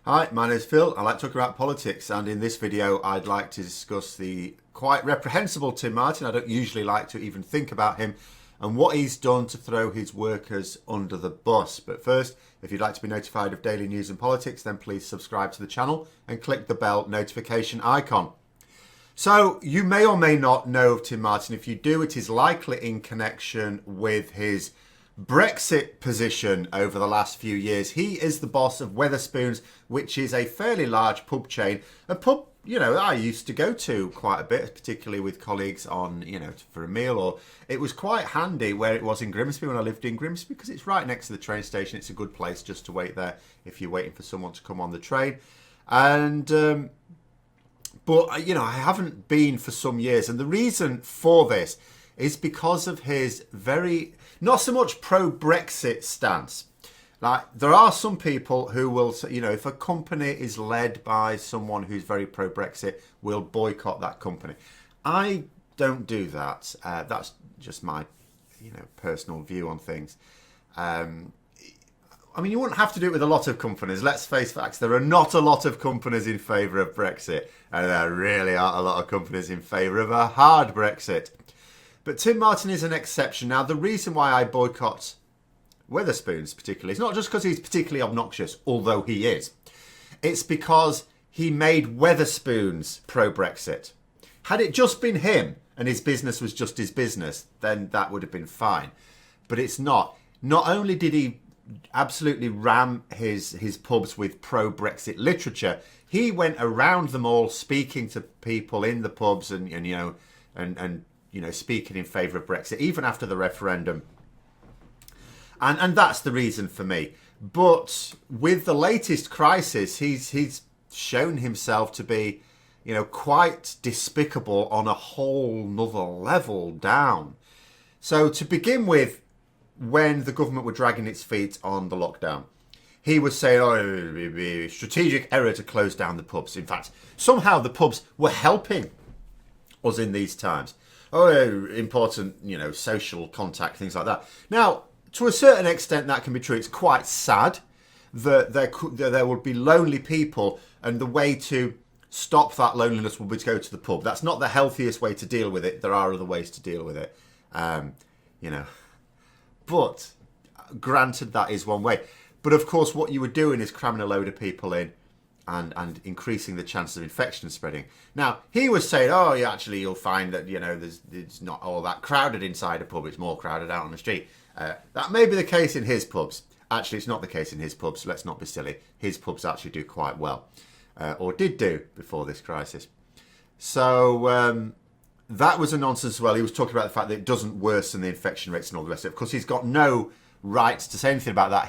Hi, my name is Phil. I like to talk about politics, and in this video I'd like to discuss the quite reprehensible Tim Martin. I don't usually like to even think about him and what he's done to throw his workers under the bus. But first, if you'd like to be notified of daily news and politics, then please subscribe to the channel and click the bell notification icon. So you may or may not know of Tim Martin. If you do, it is likely in connection with his Brexit position over the last few years. He is the boss of Wetherspoons, which is a fairly large pub chain. A pub, I used to go to quite a bit, particularly with colleagues on, for a meal. Or it was quite handy where it was in Grimsby when I lived in Grimsby, because it's right next to the train station. It's a good place just to wait there if you're waiting for someone to come on the train. And but I haven't been for some years, and the reason for this is because of his very, not so much pro-Brexit stance. Like, there are some people who will say, if a company is led by someone who's very pro-Brexit, we'll boycott that company. I don't do that. That's just my, personal view on things. You wouldn't have to do it with a lot of companies. Let's face facts. There are not a lot of companies in favour of Brexit, and there really aren't a lot of companies in favour of a hard Brexit. But Tim Martin is an exception. Now, the reason why I boycott Wetherspoons particularly is not just because he's particularly obnoxious, although he is. It's because he made Wetherspoons pro-Brexit. Had it just been him and his business was just his business, then that would have been fine. But it's not. Not only did he absolutely ram his pubs with pro-Brexit literature, he went around them all speaking to people in the pubs and speaking in favour of Brexit, even after the referendum. And that's the reason for me. But with the latest crisis, he's shown himself to be, quite despicable on a whole nother level down. So to begin with, when the government were dragging its feet on the lockdown, he was saying, it would be a strategic error to close down the pubs. In fact, somehow the pubs were helping us in these times. Important, social contact, things like that. Now, to a certain extent, that can be true. It's quite sad that there would be lonely people, and the way to stop that loneliness would be to go to the pub. That's not the healthiest way to deal with it. There are other ways to deal with it, But granted, that is one way. But of course, what you were doing is cramming a load of people in and increasing the chances of infection spreading. Now, he was saying, you'll find that, it's not all that crowded inside a pub. It's more crowded out on the street. That may be the case in his pubs. Actually, it's not the case in his pubs. Let's not be silly. His pubs actually do quite well, or did do before this crisis. So that was a nonsense as well. He was talking about the fact that it doesn't worsen the infection rates and all the rest of it. Of course, he's got no right to say anything about that.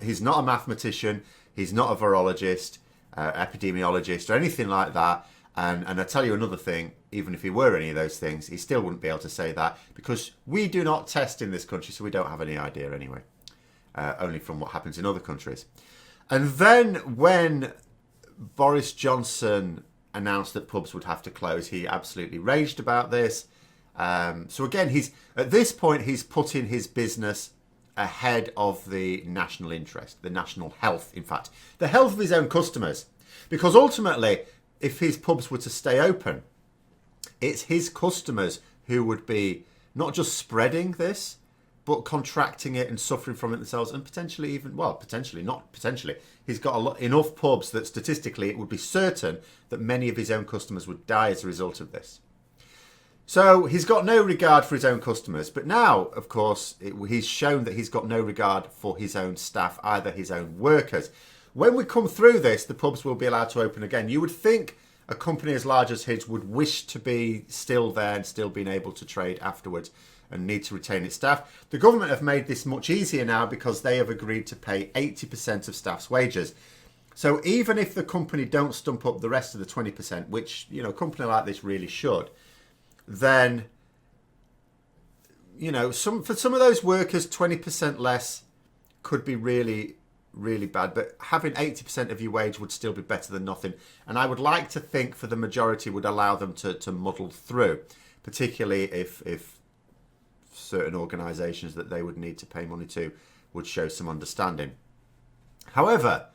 He's not a mathematician. He's not a virologist, epidemiologist, or anything like that. And I tell you another thing, even if he were any of those things, he still wouldn't be able to say that, because we do not test in this country, so we don't have any idea anyway, only from what happens in other countries. And then when Boris Johnson announced that pubs would have to close, he absolutely raged about this. So again, at this point, he's putting his business ahead of the national interest, the national health, in fact, the health of his own customers. Because ultimately, if his pubs were to stay open, it's his customers who would be not just spreading this, but contracting it and suffering from it themselves, and potentially, he's got enough pubs that statistically it would be certain that many of his own customers would die as a result of this. So he's got no regard for his own customers. But now, of course, he's shown that he's got no regard for his own staff, either his own workers. When we come through this, the pubs will be allowed to open again. You would think a company as large as his would wish to be still there and still being able to trade afterwards and need to retain its staff. The government have made this much easier now because they have agreed to pay 80% of staff's wages. So even if the company don't stump up the rest of the 20%, which, a company like this really should, then, for some of those workers, 20% less could be really, really bad. But having 80% of your wage would still be better than nothing. And I would like to think for the majority would allow them to muddle through, particularly if certain organisations that they would need to pay money to would show some understanding. However,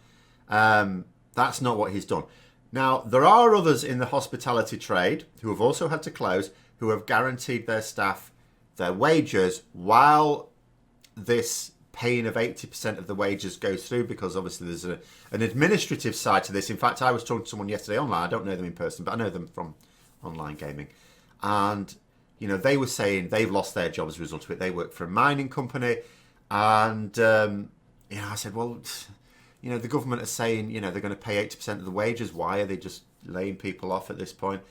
That's not what he's done. Now, there are others in the hospitality trade who have also had to close, who have guaranteed their staff their wages while this paying of 80% of the wages goes through, because obviously there's an administrative side to this. In fact, I was talking to someone yesterday online. I don't know them in person, but I know them from online gaming. And, you know, they were saying they've lost their job as a result of it. They work for a mining company. And, you know, I said, well, you know, the government are saying, you know, they're going to pay 80% of the wages. Why are they just laying people off at this point?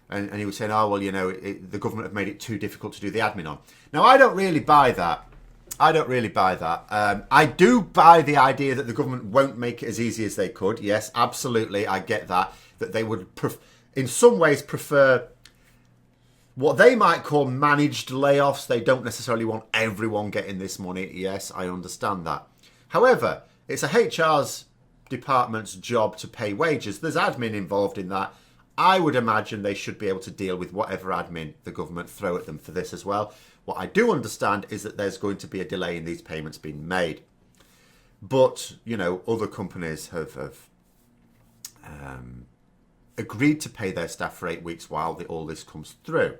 And he was saying, oh, well, you know, the government have made it too difficult to do the admin on. Now, I don't really buy that. I don't really buy that. I do buy the idea that the government won't make it as easy as they could. Yes, absolutely. I get that. That they would, in some ways, prefer what they might call managed layoffs. They don't necessarily want everyone getting this money. Yes, I understand that. However, it's a HR's department's job to pay wages. There's admin involved in that. I would imagine they should be able to deal with whatever admin the government throw at them for this as well. What I do understand is that there's going to be a delay in these payments being made. But, you know, other companies have agreed to pay their staff for 8 weeks while all this comes through.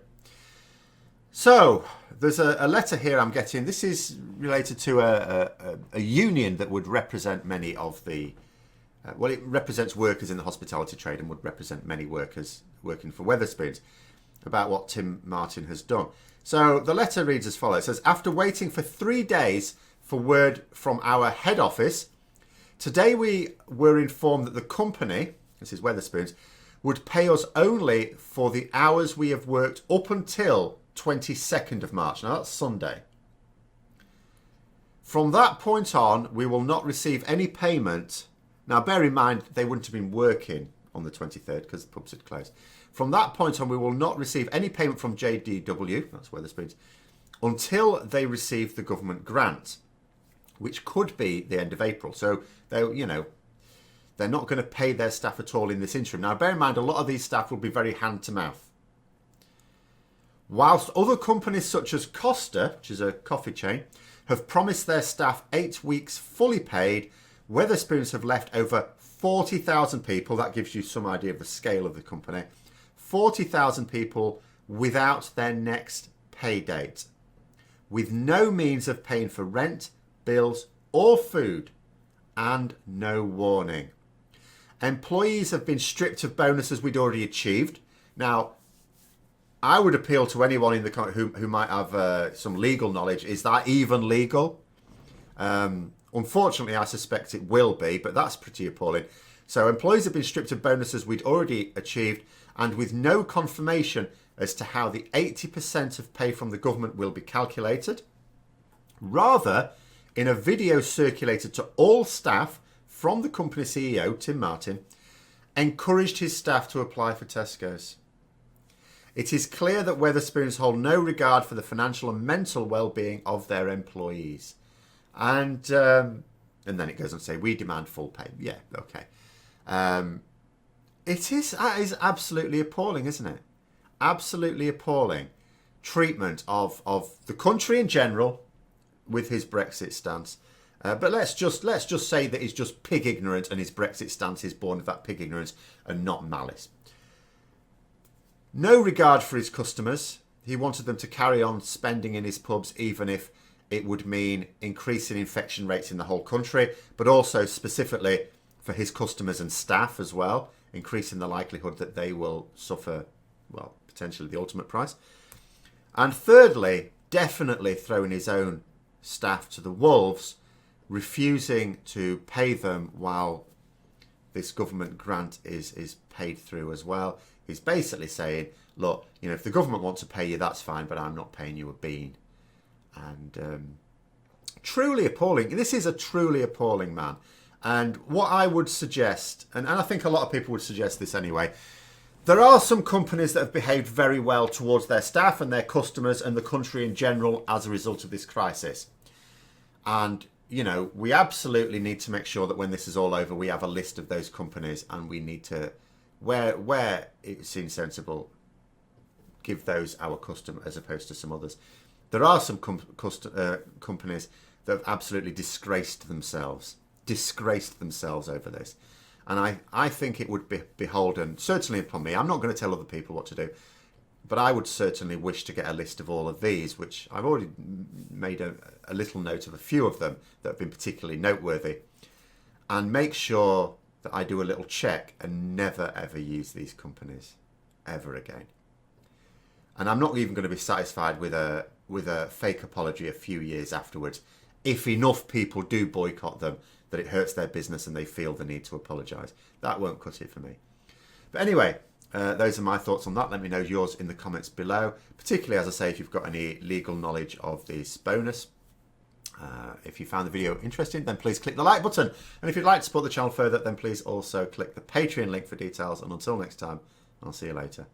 So, there's a letter here I'm getting. This is related to a union that would represent many of the... well, it represents workers in the hospitality trade and would represent many workers working for Wetherspoons, about what Tim Martin has done. So the letter reads as follows. It says, after waiting for 3 days for word from our head office, today we were informed that the company, this is Wetherspoons, would pay us only for the hours we have worked up until 22nd of March. Now that's Sunday. From that point on, we will not receive any payment. Now, bear in mind, they wouldn't have been working on the 23rd because the pubs had closed. From that point on, we will not receive any payment from JDW, that's Wetherspoons, until they receive the government grant, which could be the end of April. So, they're not going to pay their staff at all in this interim. Now, bear in mind, a lot of these staff will be very hand to mouth. Whilst other companies such as Costa, which is a coffee chain, have promised their staff 8 weeks fully paid, Wetherspoons have left over 40,000 people, that gives you some idea of the scale of the company, 40,000 people without their next pay date, with no means of paying for rent, bills or food, and no warning. Employees have been stripped of bonuses we'd already achieved. Now, I would appeal to anyone in the who might have some legal knowledge. Is that even legal? Unfortunately, I suspect it will be, but that's pretty appalling. So employees have been stripped of bonuses we'd already achieved, and with no confirmation as to how the 80% of pay from the government will be calculated. Rather, in a video circulated to all staff from the company CEO, Tim Martin, encouraged his staff to apply for Tesco's. It is clear that Wetherspoons hold no regard for the financial and mental well-being of their employees. And then it goes on to say, we demand full pay. Yeah, okay. That is absolutely appalling, isn't it? Absolutely appalling treatment of the country in general with his Brexit stance. But let's just say that he's just pig ignorant, and his Brexit stance is born of that pig ignorance and not malice. No regard for his customers. He wanted them to carry on spending in his pubs, even if it would mean increasing infection rates in the whole country, but also specifically for his customers and staff as well, increasing the likelihood that they will suffer, well, potentially the ultimate price. And thirdly, definitely throwing his own staff to the wolves, refusing to pay them while this government grant is paid through as well. He's basically saying, look, if the government wants to pay you, that's fine, but I'm not paying you a bean. And truly appalling. This is a truly appalling man. And what I would suggest, and I think a lot of people would suggest this anyway, there are some companies that have behaved very well towards their staff and their customers and the country in general as a result of this crisis. And, we absolutely need to make sure that when this is all over, we have a list of those companies, and we need to, where it seems sensible, give those our custom as opposed to some others. There are some companies that have absolutely disgraced themselves over this. And I think it would be beholden, certainly upon me. I'm not going to tell other people what to do, but I would certainly wish to get a list of all of these, which I've already made a little note of a few of them that have been particularly noteworthy, and make sure that I do a little check and never ever use these companies ever again. And I'm not even going to be satisfied with a fake apology a few years afterwards if enough people do boycott them that it hurts their business and they feel the need to apologise. That won't cut it for me. But anyway, those are my thoughts on that. Let me know yours in the comments below, particularly, as I say, if you've got any legal knowledge of this bonus. If you found the video interesting, then please click the like button. And if you'd like to support the channel further, then please also click the Patreon link for details. And until next time, I'll see you later.